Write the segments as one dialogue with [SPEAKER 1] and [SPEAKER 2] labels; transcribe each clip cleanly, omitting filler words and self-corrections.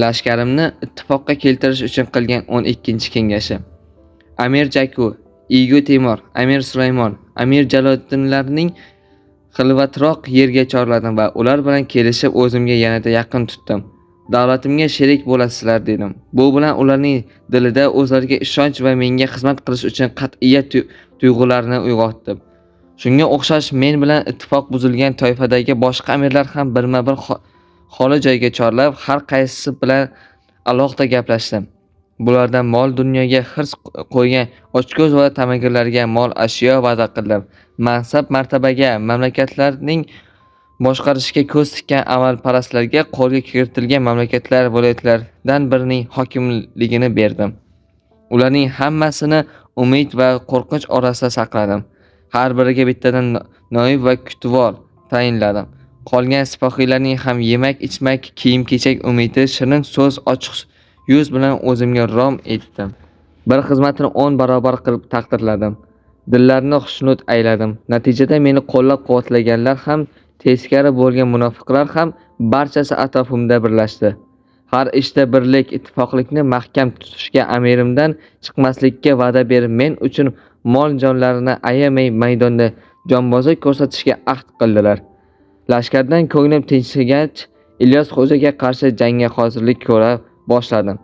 [SPEAKER 1] Lashkarimni ittifoqqa keltirish uchun qilgan 12-kengashi. Amir Jaku, Igu Temur, Amir Sulaymon, Amir Jaloliddinlarning xilvatroq yerga chorladim va ular bilan kelishib o'zimga yanada yaqin tutdim. Davlatimga sherik bo'lasizlar dedim. Bu bilan ularning dilida o'zlariga ishonch va menga xizmat qilish uchun qat'iyat tuyg'ularini uyg'otdim. Shunga o'xshash men bilan ittifoq buzilgan toifadagi boshqa amirlar ham birma-bir xoli joyga chorlab, har qaysisi bilan alohida gaplashdim. Bulardan mol dunyoga hirs qo'ygan ochko'z va tamagirlarga mol ashyo va'da qildim. Mansab martabaga, mamlakatlarning boshqarishga ko'z tikkan amalparastlarga qo'lga kiritilgan mamlakatlar viloyatlardan birining hokimligini berdim. Ularning hammasini umid va qo'rqinch orasida saqladim. Har biriga bittadan noib va kutvor tayinladim. Qolgan sipohiylarning ham yemak-ichmak, kiyim-kechak umidi, shirin so'z, ochiq yuz bilan o'zimga rom etdim. Bir xizmatini 10 barobar qilib taqdirladim. Dillarini xushnud ayladim. Natijada meni qo'llab-quvvatlaganlar ham, teskari bo'lgan munofiqlar ham barchasi atrofimda birlashdi. Har ishda birlik, ittifoqlikni mahkam tutishga, amirimdan chiqmaslikka va'da berib, men uchun mol-jonlarini ayamay maydonda jonbozlik ko'rsatishga ahd qildilar. Lashkardan ko'nglim tinchigach, Ilyos Xo'jaga qarshi jangga hozirlik ko'ra boshladim.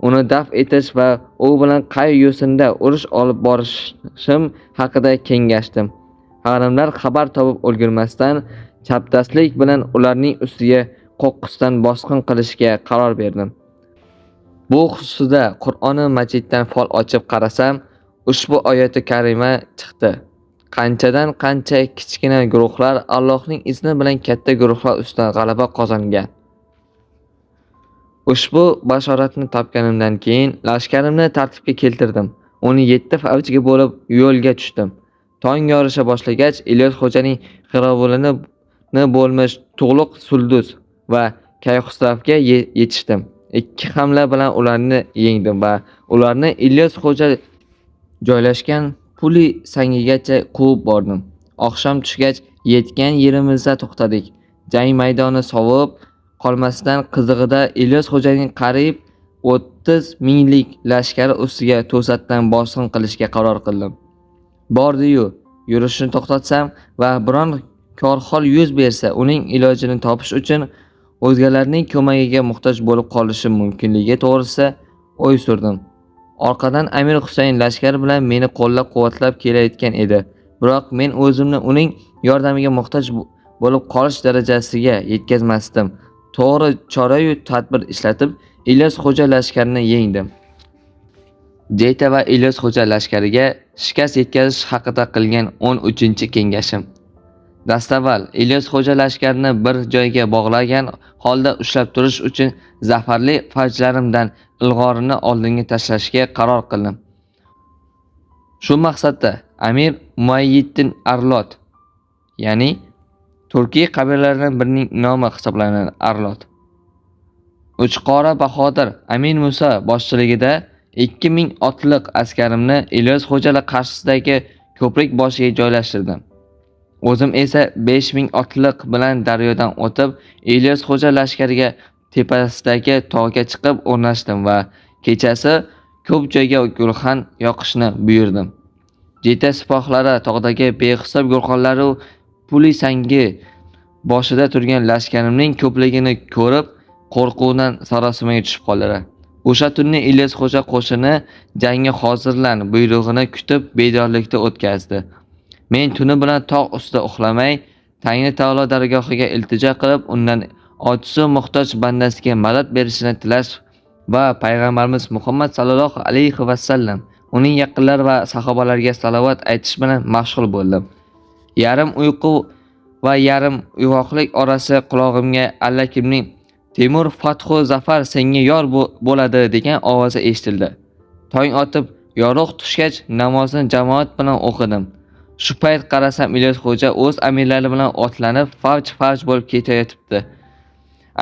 [SPEAKER 1] Uni daf etish va u bilan qay yo'sinda urush olib borishim haqida kengashdim. Harimlar xabar topib ulgurmasdan, chapdastlik bilan ularning ustiga qo'qqisdan bosqin qilishga qaror berdim. Bu xususda Qur'oni Majiddan fol ochib qarasam, ushbu oyati karima chiqdi. Qanchadan qancha kichkina guruhlar Allohning izni bilan katta guruhlar ustidan g'alaba qozongan. Ushbu bashoratni topganimdan keyin lashkarimni tartibga keltirdim. 17 favjiga bo'lib yo'lga tushdim. Tong yorisha boshlagach, Ilyos Xo'janing qirovulini bo'lmish Tug'luq Sulduz va Kayxusravga yetishdim. 2 hamla bilan ularni yengdim va ularni Ilyos Xo'ja joylashgan Puli sangigacha quvib bordim. Oqshom tushgach, yetgan yerimizda to'xtadik. Jang maydoni sovib qolmasidan qizig'ida Ilyos Xo'janing qariyb 30 minglik lashkari ustiga to'satdan bosqin qilishga qaror qildim. Bordi-yu, yurishini to'xtatsam va biron korxol yuz bersa, uning ilojini topish uchun o'zgalarning ko'magiga muhtoj bo'lib qolishim mumkinligi to'g'risida o'y surdim. Orqadan Amir Husayn lashkari bilan meni qo'llab-quvvatlab kelayotgan edi. Biroq men o'zimni uning yordamiga muhtoj bo'lib qolish darajasiga yetkazmasdim. To'g'ri chora-yu tadbir ishlatib, Ilyos Xo'ja lashkarini yengdim. Jeyta va Ilyos Xo'ja lashkariga shikast yetkazish haqida qilgan 13-kengashim. Dastavval Ilyos Xo'ja lashkarini bir joyga bog'lagan holda ushlab turish uchun zafarli fajlarimdan ilg'orini oldinga tashlashga qaror qildim. Shu maqsadda Amir Muayyiddin Arlot, ya'ni Turkiy qabilalaridan birining nomi hisoblanadi Arlot, Uchqora Bahodir Amin Musa boshchiligida 2000 otliq askarimni Ilyos Xo'ja qarshisidagi ko'prik boshiga joylashtirdim. O'zim esa 5000 otliq bilan daryodan o'tib, Ilyos Xo'ja lashkariga tepasidagi tog'ga chiqib o'rnashdim va kechasi ko'p joyga gulxan yoqishni buyurdim. Jeta sipohlari tog'dagi behisob gulxonlari Puli sangi boshida turgan lashkarimning ko'pligini ko'rib, qo'rquvdan sarosimaga tushib qoldilar. O'sha tunni Ilyos Xo'ja qo'shini jangga hozirlan buyrug'ini kutib bedorlikda o'tkazdi. Men tuni bilan tog' ustida uxlamay, Tangri taolo dargohiga iltijo qilib, undan ojiz va muhtoj bandasiga madad berishini tilash va payg'ambarimiz Muhammad sallallohu alayhi va sallam, uning yaqinlari va sahobalariga salovat aytish bilan mashg'ul bo'ldim. Yarim uyqu va yarim uyg'oqlik orasi qulog'imga allakimning Temur fathu zafar senga yor bo'ladi degan ovozi eshitildi. Tong otib, yorug' tushgach namozni jamoat bilan o'qidim. Shu payt qarasam, Ilyos Xo'ja o'z amirlari bilan otlanib favj bo'lib ketayotibdi.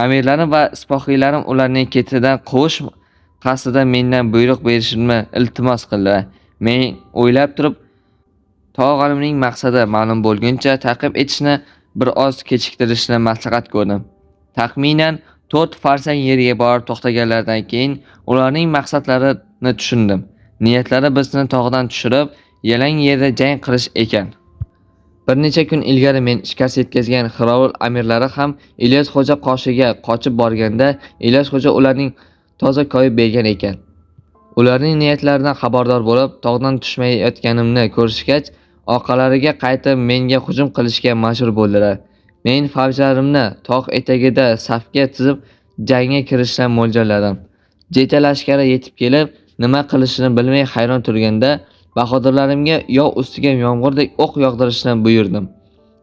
[SPEAKER 1] Amirlarim va sipohiylarim ularning ketidan quvish qasdida mendan buyruq berishimni iltimos qildilar. Men o'ylab turib, tog'alimning maqsadi ma'lum bo'lguncha ta'qib etishni bir oz kechiktirishni maslahat ko'rdim. Taxminan 4 farsang yerga borib to'xtaganlaridan keyin ularning maqsadlarini tushundim. Niyatlari bizni tog'dan tushirib, yalang yerda jang qilish ekan. Bir necha kun ilgari men shikast yetkazgan Xirovul amirlari ham Ilyos xo'ja qoshiga qochib borganda Ilyos xo'ja ularning toza koyib bergan ekan. Ularning niyatlaridan xabardor bo'lib, tog'dan tushmayotganimni ko'rishgach, orqalariga qaytib menga hujum qilishga majbur bo'ldilar. Men favjlarimni tog' etagida safga tizib jangga kirishni mo'ljalladim. Jeta lashkari yetib kelib, nima qilishini bilmay hayron turganda, bahodirlarimga yov ustiga yomg'irdek o'q yog'dirishni buyurdim.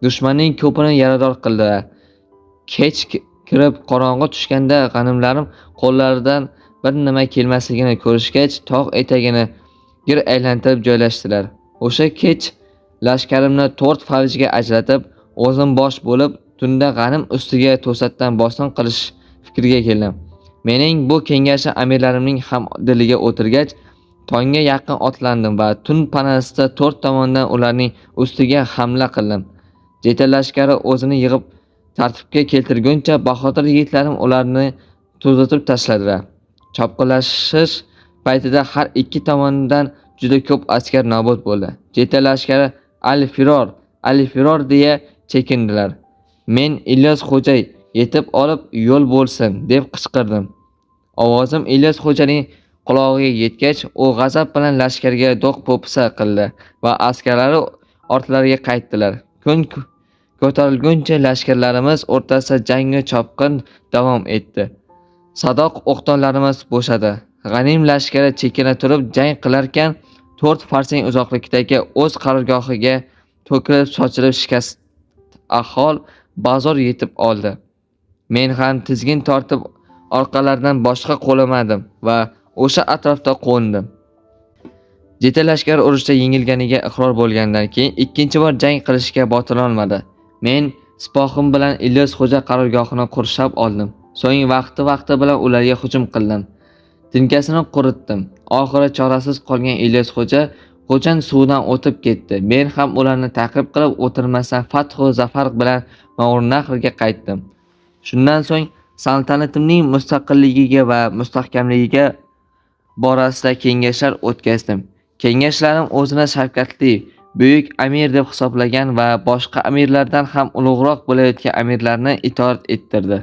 [SPEAKER 1] Dushmanning ko'pini yarador qildilar. Kech kirib qorong'i tushganda g'animlarim qo'llaridan bir nima kelmasligini ko'rishgach, tog' etagini gir aylantirib joylashdilar. O'sha kech lashkarimni 4 favjga ajratib, o'zim bosh bo'lib, tunda g'anim ustiga to'satdan bosim qilish fikriga keldim. Mening bu kengashim amirlarimning ham diliga o'tirgach, tongga yaqin otlandim va tun panasida 4 tomondan ularning ustiga hamla qildim. Jeta lashkari o'zini yig'ib tartibga keltirguncha bahodir yigitlarim ularni to'zitib tashladilar. Chopqilashish paytida har ikki tomondan juda ko'p askar nobud bo'ldi. Jeta lashkari al-firor deya chekindilar. Men Ilyos xo'ja yetib olib yo'l bo'lsin deb qichqirdim. Ovozim Ilyos xo'janing qulog'iga yetgach, u g'azab bilan lashkarga do'q-po'pisa qildi va askarlari ortlariga qaytdilar. Kun ko'tarilguncha lashkarlarimiz o'rtasida jangi chopqin davom etdi. Sadoq o'qtonlarimiz bo'shadi. G'anim lashkari chekina turib jang qilarkan, 4 farsang uzoqlikdagi o'z qarorgohiga to'kilib sochilib shikast ahol bazor yetib oldi. Men ham tizgin tortib orqalaridan boshqa qo'lamadim va o'sha atrofda qo'ndim. Jeta lashkar urushda yengilganiga iqror bo'lgandan keyin ikkinchi bor jang qilishga botilolmadi. Men sipohim bilan Ilyos xo'ja qarorgohini qurshab oldim. So'ng vaqti bilan ularga hujum qildim. Tinkasini quritdim. Oxiri chorasiz qolgan Ilyos xo'jan suvdan o'tib ketdi. Men ham ularni ta'qib qilib o'tirmasdan fathu zafar bilan Mavrunahrga qaytdim. Shundan so'ng saltanatimning mustaqilligiga va mustahkamligiga borasida kengashlar o'tkazdim. Kengashlarim o'zini shavkatli, buyuk amir deb hisoblagan va boshqa amirlardan ham ulug'roq bo'layotgan amirlarni itoat ettirdi.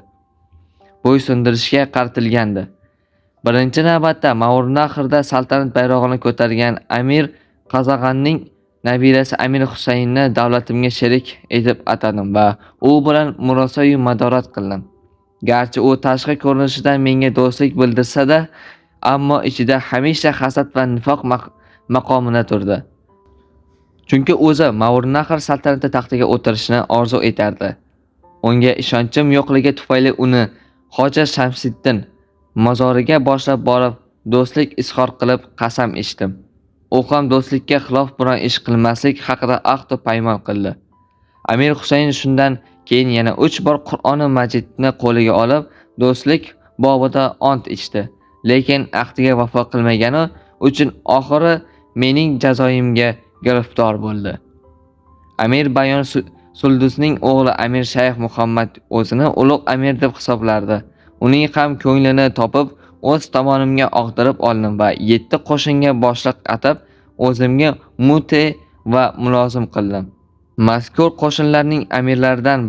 [SPEAKER 1] Bo'ysundirishga qaratilgandi. Birinchi navbatda Mavrunahrda saltanat bayrog'ini ko'targan amir Qazag'anning nabirasi Amir Husaynni davlatimga sherik etib atadim va u bilan murosayu madorat qildim. Garchi u tashqi ko'rinishidan menga do'stlik bildirsa-da, ammo ichida hamisha hasad va nifoq maqomida turdi. Chunki o'zi Mavrunahr saltanati taxtiga o'tirishni orzu etardi. Unga ishonchim yo'qligi tufayli uni Xo'ja Shamsiddin mozoriga boshlab borib, do'stlik izhor qilib qasam ichdim. U ham do'stlikka xilof biron ish qilmaslik haqida ahd va paymon qildi. Amir Husayn shundan keyin yana 3 bor Qur'oni Majidni qo'liga olib, do'stlik bobida ont ichdi. Lekin ahdiga vafo qilmagani uchun oxiri mening jazoimga giriftor bo'ldi. Amir Bayon Suldusning o'g'li Amir Shayx Muhammad o'zini ulug' amir deb hisoblardi. Uning ham ko'nglini topib, o'z tomonimga og'dirib oldim va 7 qo'shinga boshliq atab, o'zimga mute va mulozim qildim. Mazkur qo'shinlarning amirlaridan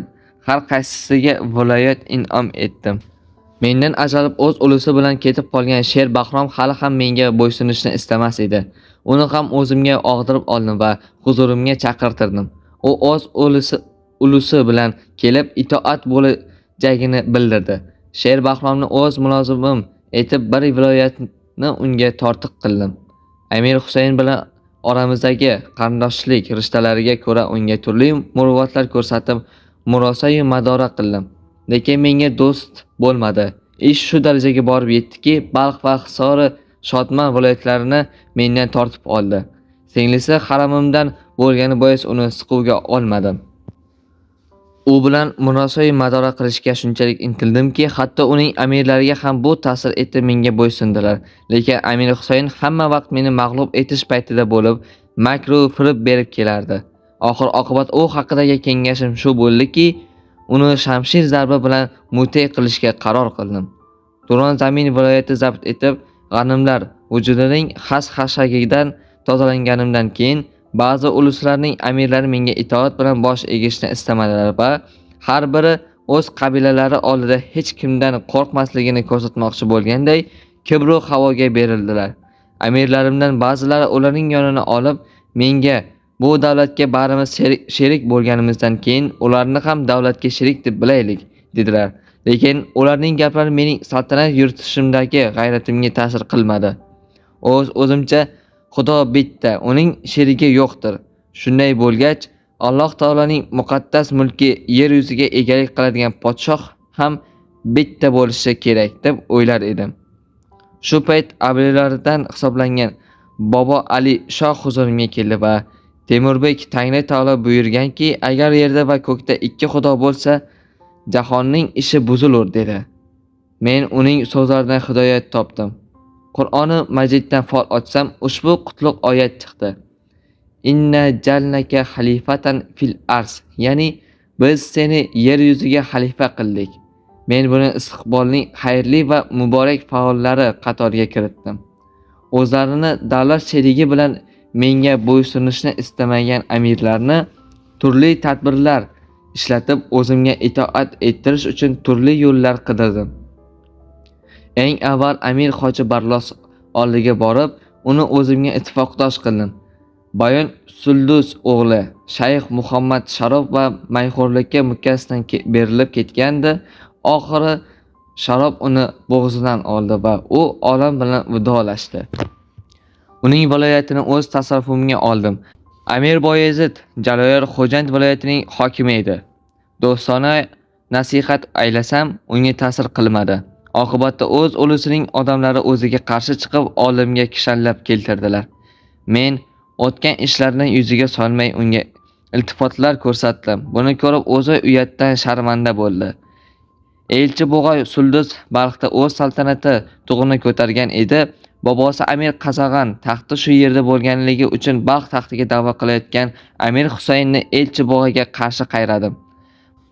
[SPEAKER 1] har qaysisiga viloyat in'om etdim. Mendan ajralib o'z ulusi bilan ketib qolgan Sher Bahrom hali ham menga bo'ysunishni istamas edi. Uni ham o'zimga og'dirib oldim va huzurimga chaqirtirdim. U o'z ulusi bilan kelib itoat bo'lajagini bildirdi. Sher Bahromni o'z mulozimim etib bir viloyatni unga tortiq qildim. Amir Husayn bilan oramizdagi qarindoshlik rishtalariga ko'ra unga turli muruvvatlar ko'rsatib, murosa-yu madora qildim. Lekin menga do'st bo'lmadi. Ish shu darajaga borib yetdiki, Balx va Hisori Shodman viloyatlarini mendan tortib oldi. Singlisi haramimdan bo'lgani bois uni siquvga olmadim. U bilan murosa-yu madora qilishga shunchalik intildimki, hatto uning amirlariga ham bu ta'sir etib menga bo'ysundilar. Lekin Amir Husayn hamma vaqt meni mag'lub etish paytida bo'lib, makru firib berib kelardi. Oxir oqibat u haqidagi kengashim shu bo'ldiki, uni shamshir zarbi bilan mute qilishga qaror qildim. Turon zamin viloyati zabt etib, g'animlar vujudining xas-xashagidan tozalanganimdan keyin ba'zi uluslarning amirlari menga itoat bilan bosh egishni istamadilar va har biri o'z qabilalari oldida hech kimdan qo'rqmasligini ko'rsatmoqchi bo'lganday kibru havoga berildilar. Amirlarimdan ba'zilari ularning yonini olib, menga bu davlatga barimiz sherik bo'lganimizdan keyin ularni ham davlatga sherik deb bilaylik, dedilar. Lekin ularning gaplari mening saltanat yuritishimdagi g'ayratimga ta'sir qilmadi. O'zimcha Xudo bitta, uning sherigi yo'qdir. Shunday bo'lgach, Alloh taolaning muqaddas mulki yer yuziga egalik qiladigan podshoh ham bitta bo'lishi kerak deb o'ylar edim. Shu payt avliylardan hisoblangan Bobo Ali Shoh huzurimga keldi va Temurbek Tangri taolo buyurganki, agar yerda va ko'kda ikki xudo bo'lsa, jahonning ishi buzilur dedi. Men uning so'zlaridan hidoyat topdim. Qur'oni Majiddan fol ochsam, ushbu qutlug' oyat chiqdi. Inna jannaka xalifatan fil ars, ya'ni biz seni yer yuziga xalifa qildik. Men buni istiqbolning xayrli va muborak faollari qatoriga kiritdim. O'zlarini davlat sherigi bilan menga bo'ysunishni istamagan amirlarni turli tadbirlar ishlatib o'zimga itoat ettirish uchun turli yo'llar qidirdim. Eng avval Amir Hoji Barlos oldiga borib, uni o'zimga ittifoqdosh qildim. Bayon Suldus o'g'li Shayx Muhammad Sharof va mayxo'rlikka mukkasidan berilib ketgandi. Oxiri Sharof uni bo'g'zidan oldi va u olam bilan vidolashdi. Uning viloyatini o'z tasarrufimga oldim. Amir Boyezid Jaloyir Xo'jand viloyatining hokimi edi. Do'stona nasihat aylasam, unga ta'sir qilmadi. Oqibatda o'z ulusining odamlari o'ziga qarshi chiqib, olimga kishanlab keltirdilar. Men o'tgan ishlarni yuziga solmay unga iltifotlar ko'rsatdim. Buni ko'rib o'zi uyatdan sharmanda bo'ldi. Elchi Bo'g'oy Suldus Balxda o'z saltanati tug'ini ko'targan edi. Bobosi Amir Qazag'an taxti shu yerda bo'lganligi uchun Balx taxtiga da'vo qilayotgan Amir Husaynni Elchi Bo'g'oyga qarshi qayradim.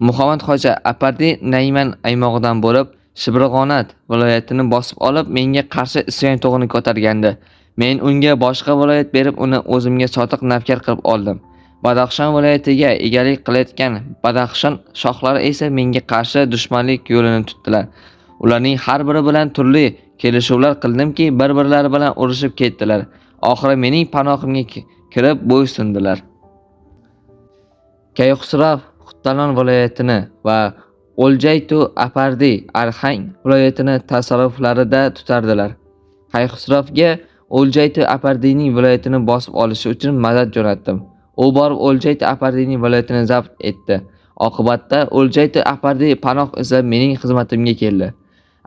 [SPEAKER 1] Muhammad Hoji Apardi Nayman aymog'idan bo'lib Shibrg'onat viloyatini bosib olib, menga qarshi isyon tug'ini ko'targandi. Men unga boshqa viloyat berib, uni o'zimga sodiq navkar qilib oldim. Badaxshon viloyatiga egalik qilayotgan Badaxshon shohlari esa menga qarshi dushmanlik yo'lini tutdilar. Ularning har biri bilan turli kelishuvlar qildimki, bir-birlari bilan urushib ketdilar. Oxiri mening panohimga kirib bo'ysundilar. Kayxusrav Xuttalon viloyatini va O'ljaytu Apardi Arxang viloyatini tasarruflarida tutardilar. Kayxusravga O'ljaytu Apardining viloyatini bosib olishi uchun madad jo'natdim. U borib O'ljaytu Apardining viloyatini zabt etdi. Oqibatda O'ljaytu Apardi panoh izlab mening xizmatimga keldi.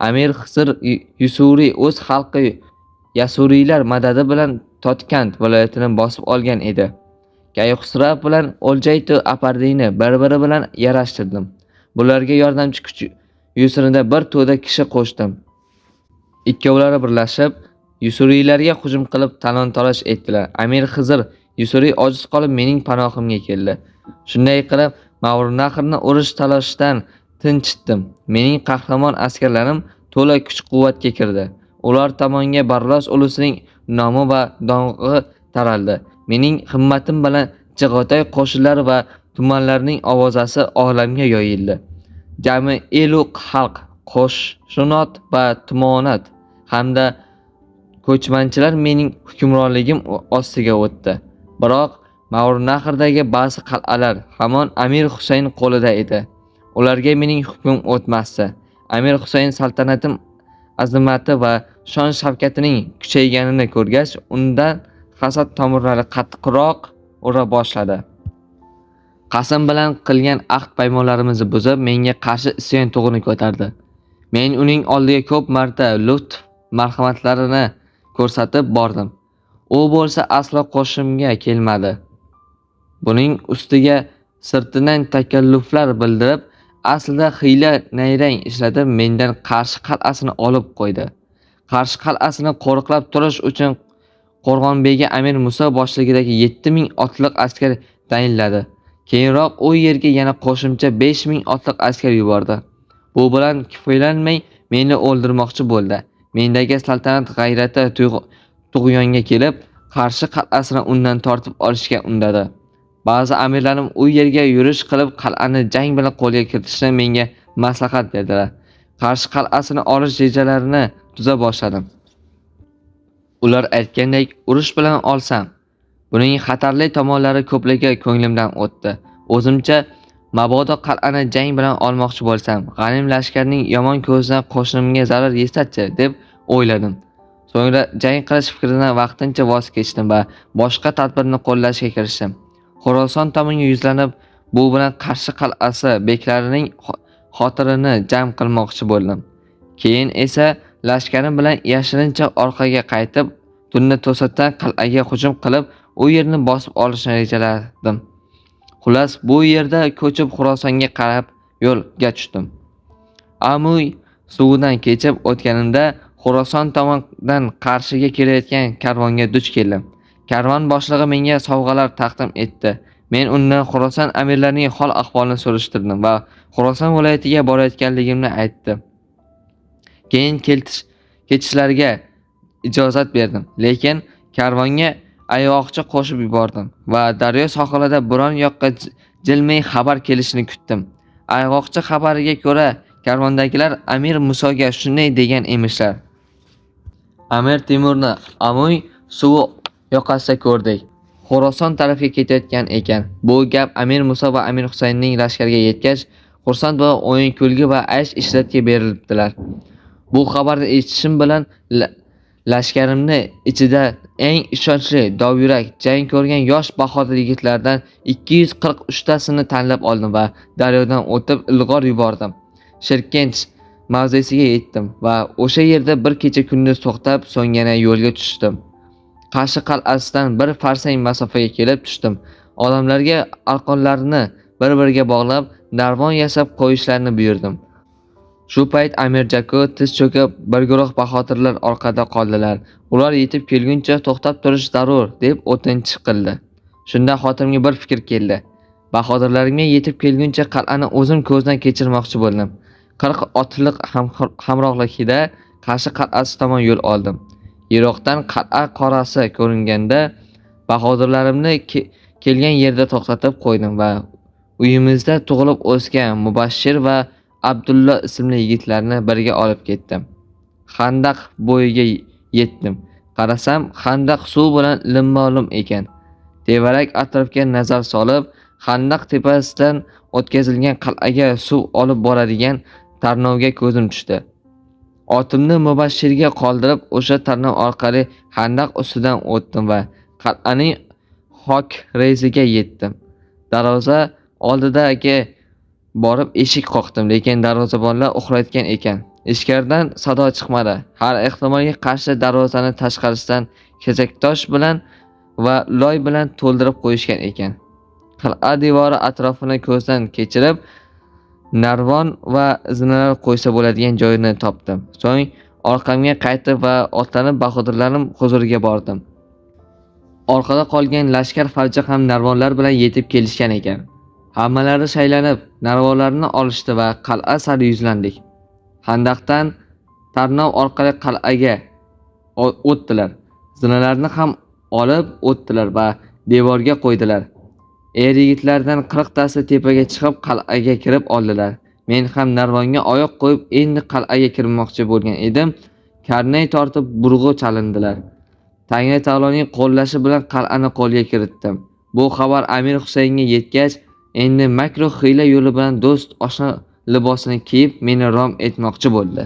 [SPEAKER 1] Amir Xizr Yusuri o'z xalqi Yasuriylar madadi bilan Totkent viloyatini bosib olgan edi. Kayxusrav bilan O'ljaytu Apardini bir-biri bilan yarashtirdim. Bularga yordamchi kuch yusrida bir to'da kishi qo'shdim. Ikkovlari birlashib Yusuriylarga hujum qilib talon-taroj etdilar. Amir Xizr Yusuriy ojiz qolib mening panohimga keldi. Shunday qilib Mavrunahrni urush talashdan tinchitdim. Mening qahramon askarlarim to'la kuch-quvvatga kirdi. Ular tomonga Barlos ulusining nomi va dong'i taraldi. Mening himmatim bilan Jig'otoy qo'shinlari va tumanlarning ovozasi olamga yoyildi. Jami elu xalq, qo'shnot va tumonat hamda ko'chmanchilar mening hukmronligim ostiga o'tdi. Biroq Mavrunahdagi ba'zi qal'alar hamon Amir Husayn qo'lida edi. Ularga mening hukmim o'tmasdi. Amir Husayn saltanatim azimati va shon shavkatining kuchayganini ko'rgach, undan hasad tomirlari qattiqroq ura boshladi. Qasam bilan qilgan ahd paymonlarimizni buzib, menga qarshi isyon tug'ini ko'tardi. Men uning oldiga ko'p marta lutf marhamatlarini ko'rsatib bordim. U bo'lsa aslo qo'shimga kelmadi. Buning ustiga sirtidan takalluflar bildirib, aslida hiyla nayrang ishlatib mendan Qarshi qal'asini olib qo'ydi. Qarshi qal'asini qo'riqlab turish uchun Qo'rg'onbegi Amir Muso boshchiligidagi 7000 otliq askar tayinladi. Keyinroq u yerga yana qo'shimcha 5000 otliq askar yubordi. Bu bilan kifoyalanmay meni o'ldirmoqchi bo'ldi. Mendagi saltanat g'ayrati tug'yonga kelib, Qarshi qal'asini undan tortib olishga undadi. Ba'zi amirlarim u yerga yurish qilib qal'ani jang bilan qo'lga kiritishni menga maslahat berdilar. Qarshi qal'asini olish rejalarini tuza boshladim. Ular aytgandek, urush bilan olsam, buning xatarli tomonlari ko'pligi ko'nglimdan o'tdi. O'zimcha mabodo qal'ani jang bilan olmoqchi bo'lsam, g'anim lashkarning yomon ko'zidan qo'shnimga zarar yesa-chi deb o'yladim. So'ngra jang qilish fikridan vaqtincha voz kechdim va boshqa tadbirni qo'llashga kirishdim. Xorason tomonga yuzlanib, bu bilan Qarshi qal'asi beklarining xotirini jam qilmoqchi bo'ldim. Keyin esa lashkarim bilan yashirincha orqaga qaytib, tunni to'satdan qal'aga hujum qilib, u yerni bosib olishni rejaladim. Xullas, bu yerda ko'chib Xorasonga qarab yo'lga tushdim. Amuy suvidan kechib o'tganimda Xorason tomondan Qarshiga kelayotgan karvonga duch keldim. Karvon boshlig'i menga sovg'alar taqdim etdi. Men undan Xorason amirlarining hol ahvolini so'rashtirdim va Xorason viloyatiga borayotganligimni aytdim. Keyin ketishlariga ijozat berdim, lekin karvonga ayg'oqchi qo'shib yubordim va daryo sohilida biron yoqqa jilmay xabar kelishini kutdim. Ayg'oqchi xabariga ko'ra, karvondagilar Amir Musoga shunday degan emishlar: Amir Temurni Amuy suvi yoqasida ko'rdik. Xorason tarafga ketayotgan ekan. Bu gap Amir Muso va Amir Husaynning lashkariga yetgach, xursand va o'yin-kulgi va aysh ishratga berilibdilar. Bu xabarni eshitishim bilan lashkarimni ichida eng ishonchli, dovyurak, jang ko'rgan yosh bahodir yigitlardan 243 tasini tanlab oldim va daryodan o'tib ilg'or yubordim. Shirkench mavzesiga yetdim va o'sha yerda bir kecha kunduz to'xtab, so'ng yana yo'lga tushdim. Qarshi qal'asidan bir farsang masofaga kelib tushdim. Odamlarga arqonlarini bir-biriga bog'lab, narvon yasab qo'yishlarini buyurdim. Shu payt Amir Jako tiz cho'kib, bir guruh bahodirlar orqada qoldilar. Ular yetib kelguncha to'xtab turish zarur deb o'tinch qildi. Shunda xotimga bir fikr keldi. Bahodirlarimga yetib kelguncha qal'ani o'zim ko'zdan kechirmoqchi bo'ldim. 40 otliq hamrohligida Qarshi qal'asi tomon yo'l oldim. Yiroqdan qal'a qorasi ko'ringanda bahodirlarimni kelgan yerda to'xtatib qo'ydim va uyimizda tug'ilib o'sgan Mubashshir va Abdulla ismli yigitlarni birga olib ketdim. Xandaq bo'yiga yetdim. Qarasam, xandaq suv bilan lim-ma'lum ekan. Tevarak atrofga nazar solib, xandaq tepasidan o'tkazilgan qal'aga suv olib boradigan tarnovga ko'zim tushdi. Otimni Mubashshirga qoldirib, o'sha tarnov orqali xandaq ustidan o'tdim va qal'aning hok reziga yetdim. Darvoza oldidagi borib eshik qoqdim, lekin darvozabonlar uxlayotgan ekan. Ichkaridan sado chiqmadi. Har ehtimolga qarshi darvozani tashqarisidan kesaktosh bilan va loy bilan to'ldirib qo'yishgan ekan. Qal'a devori atrofini ko'zdan kechirib, narvon va zinalar qo'ysa bo'ladigan joyini topdim. So'ng orqamga qaytib va otlanib bahodirlarim huzuriga bordim. Orqada qolgan lashkar favji ham narvonlar bilan yetib kelishgan ekan. Hammalari shaylanib, narvonlarni olishdi va qal'a sari yuzlandik. Xandaqdan tarnov orqali qal'aga o'tdilar. Zinalarni ham olib o'tdilar va devorga qo'ydilar. Yigitlardan 40 tasi tepaga chiqib qal'aga kirib oldilar. Men ham narvonga oyoq qo'yib endi qal'aga kirmoqchi bo'lgan edim. Karnay tortib burg'u chalindilar. Tangri taoloning qo'llashi bilan qal'ani qo'lga kiritdim. Bu xabar Amir Husaynga yetgach, endi makruh hiyla yo'li bilan do'st oshna libosini kiyib meni rom etmoqchi bo'ldi.